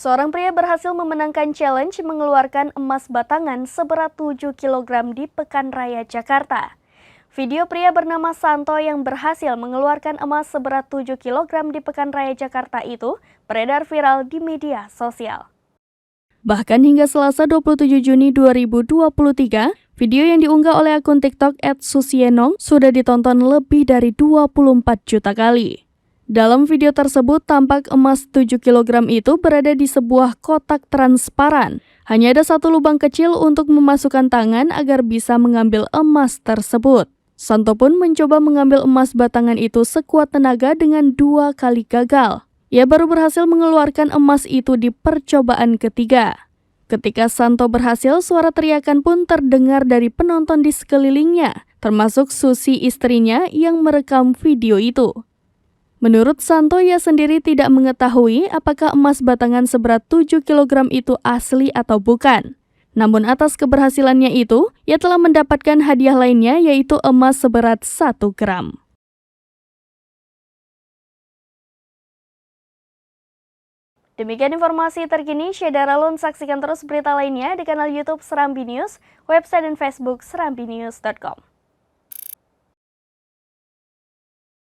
Seorang pria berhasil memenangkan challenge mengeluarkan emas batangan seberat 7 kg di Pekan Raya Jakarta. Video pria bernama Santo yang berhasil mengeluarkan emas seberat 7 kg di Pekan Raya Jakarta itu beredar viral di media sosial. Bahkan hingga Selasa 27 Juni 2023, video yang diunggah oleh akun TikTok @susienong sudah ditonton lebih dari 24 juta kali. Dalam video tersebut, tampak emas 7 kg itu berada di sebuah kotak transparan. Hanya ada satu lubang kecil untuk memasukkan tangan agar bisa mengambil emas tersebut. Santo pun mencoba mengambil emas batangan itu sekuat tenaga dengan 2 kali gagal. Ia baru berhasil mengeluarkan emas itu di percobaan ketiga. Ketika Santo berhasil, suara teriakan pun terdengar dari penonton di sekelilingnya, termasuk Susi istrinya yang merekam video itu. Menurut Santo, ia sendiri tidak mengetahui apakah emas batangan seberat 7 kg itu asli atau bukan. Namun atas keberhasilannya itu, ia telah mendapatkan hadiah lainnya yaitu emas seberat 1 gram. Demikian informasi terkini, Syedara Lun saksikan terus berita lainnya di kanal YouTube Serambi News, website dan Facebook serambinews.com.